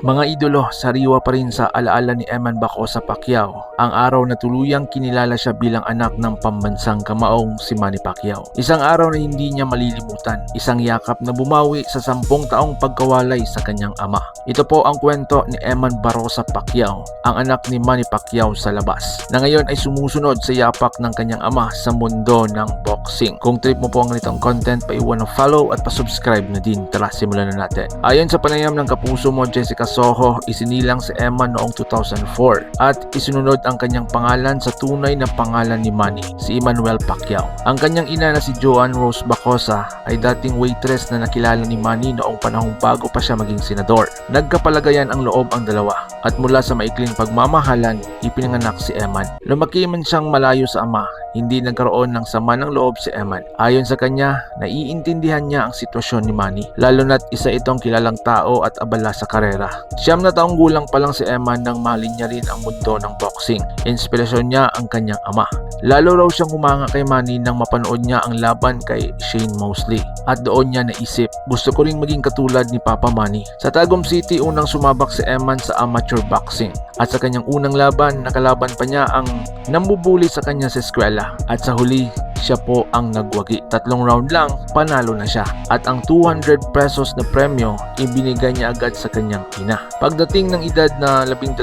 Mga idolo, sariwa pa rin sa alaala ni Eman Bacosa Pacquiao ang araw na tuluyang kinilala siya bilang anak ng pambansang kamaong si Manny Pacquiao. Isang araw na hindi niya malilimutan, isang yakap na bumawi sa 10 taong pagkawalay sa kanyang ama. Ito po ang kwento ni Eman Bacosa Pacquiao, ang anak ni Manny Pacquiao sa labas, na ngayon ay sumusunod sa yapak ng kanyang ama sa mundo ng boxing. Kung trip mo po ang ganitong content, paiwan ng follow at pasubscribe na din. Tara, simulan na natin. Ayon sa panayam ng kapuso mo Jessica Soho, isinilang si Eman noong 2004 at isinunod ang kanyang pangalan sa tunay na pangalan ni Manny, si Emmanuel Pacquiao. Ang kanyang ina na si Joan Rose Bacosa ay dating waitress na nakilala ni Manny noong panahong bago pa siya maging senador. Nagkapalagayan ang loob ang dalawa at mula sa maikling pagmamahalan, ipinanganak si Eman. Lumaki man siyang malayo sa ama, hindi nagkaroon ng sama ng loob si Eman. Ayon sa kanya, naiintindihan niya ang sitwasyon ni Manny, lalo na't isa itong kilalang tao at abala sa karera. 9 na taong gulang pa lang si Eman nang mahalin niya rin ang mundo ng boxing. Inspirasyon niya ang kanyang ama. Lalo raw siyang humanga kay Manny nang mapanood niya ang laban kay Shane Mosley. At doon niya naisip, gusto ko rin maging katulad ni Papa Manny. Sa Tagum City, unang sumabak si Eman sa amateur boxing. At sa kanyang unang laban, nakalaban pa niya ang nambubuli sa kanya sa eskwela. At sa huli, siya po ang nagwagi. 3 round lang, panalo na siya. At ang 200 pesos na premyo, ibinigay niya agad sa kanyang ina. Pagdating ng edad na 12,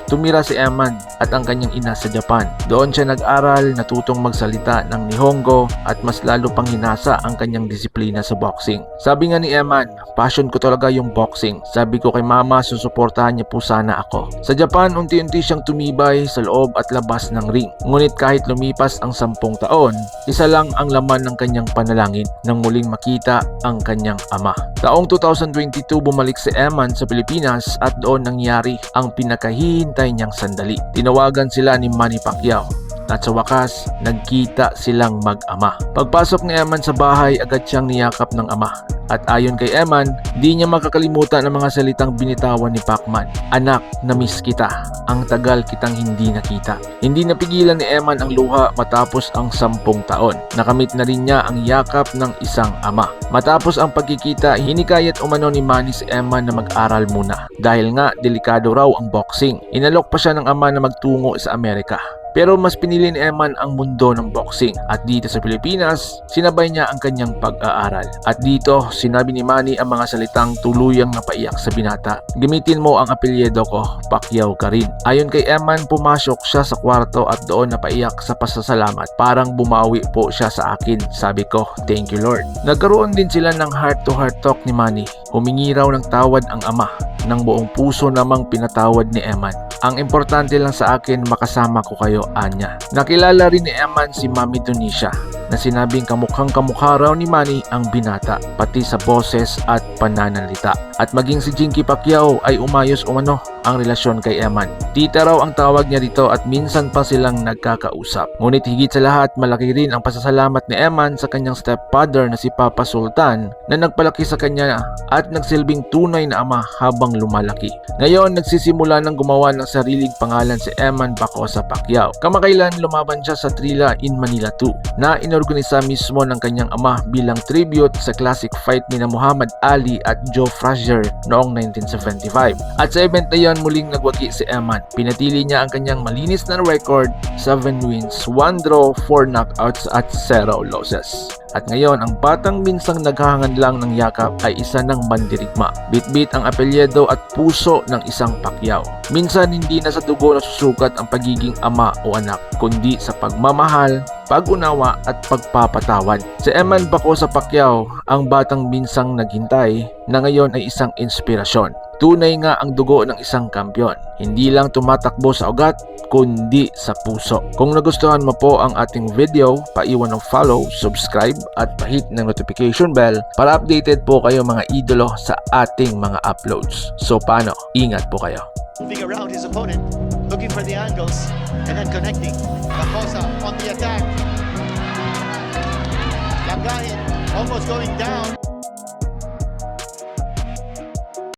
tumira si Eman at ang kanyang ina sa Japan. Doon siya nag-aral, natutong magsalita ng Nihongo at mas lalo pang hinasa ang kanyang disiplina sa boxing. Sabi nga ni Eman, passion ko talaga yung boxing. Sabi ko kay mama, susuportahan niya po sana ako. Sa Japan, unti-unti siyang tumibay sa loob at labas ng ring. Ngunit kahit lumipas ang 10 taon, isa lang ang laman ng kanyang panalangin nang muling makita ang kanyang ama. Taong 2022, bumalik si Eman sa Pilipinas at doon nangyari ang pinakahihintay niyang sandali. Tinawagan sila ni Manny Pacquiao. At sa wakas, nagkita silang mag-ama. Pagpasok ni Eman sa bahay, agad siyang niyakap ng ama. At ayon kay Eman, di niya makakalimutan ang mga salitang binitawan ni Pacman. Anak, na-miss kita. Ang tagal kitang hindi nakita. Hindi napigilan ni Eman ang luha matapos ang 10 taon. Nakamit na rin niya ang yakap ng isang ama. Matapos ang pagkikita, hinikayat umano ni Manny si Eman na mag-aral muna. Dahil nga, delikado raw ang boxing. Inalok pa siya ng ama na magtungo sa Amerika. Pero mas pinili ni Eman ang mundo ng boxing at dito sa Pilipinas, sinabay niya ang kanyang pag-aaral. At dito, sinabi ni Manny ang mga salitang tuluyang napaiyak sa binata. Gamitin mo ang apelyido ko, Pacquiao ka rin. Ayon kay Eman, pumasok siya sa kwarto at doon napaiyak sa pasasalamat. Parang bumawi po siya sa akin. Sabi ko, thank you Lord. Nagkaroon din sila ng heart-to-heart talk ni Manny. Humingi raw ng tawad ang ama. Nang buong puso namang pinatawad ni Eman. Ang importante lang sa akin, makasama ko kayo, anya. Nakilala rin ni Eman si Mami Donisha na sinabing kamukhang kamukha raw ni Manny ang binata, pati sa boses at pananalita. At maging si Jinky Pacquiao ay umayos umano ang relasyon kay Eman. Tita raw ang tawag niya dito at minsan pa silang nagkakausap. Ngunit higit sa lahat, malaki rin ang pasasalamat ni Eman sa kanyang stepfather na si Papa Sultan na nagpalaki sa kanya at nagsilbing tunay na ama habang lumalaki. Ngayon, nagsisimula ng gumawa ng sariling pangalan si Eman Bacosa Pacquiao. Kamakailan lumaban siya sa Trilla in Manila 2 na inorganisa mismo ng kanyang ama bilang tribute sa classic fight ni na Muhammad Ali at Joe Frazier noong 1975. At sa event na yan, muling nagwagi si Eman. Pinatili niya ang kanyang malinis na record, 7 wins, 1 draw, 4 knockouts at 0 losses. At ngayon, ang batang minsang naghahangad lang ng yakap ay isa ng mandirigma. Bit-bit ang apelyido at puso ng isang Pacquiao. Minsan, hindi na sa dugo nasusukat ang pagiging ama o anak, kundi sa pagmamahal, pag-unawa at pagpapatawad. Si Eman Bacosa Pacquiao, ang batang minsang naghintay, na ngayon ay isang inspirasyon. Tunay nga ang dugo ng isang kampiyon. Hindi lang tumatakbo sa ugat, kundi sa puso. Kung nagustuhan mo po ang ating video, paiwan ng follow, subscribe at pahit ng notification bell para updated po kayo mga idolo sa ating mga uploads. So paano? Ingat po kayo. Moving around his opponent, looking for the angles, and then connecting. Bacosa on the attack. Langahin almost going down.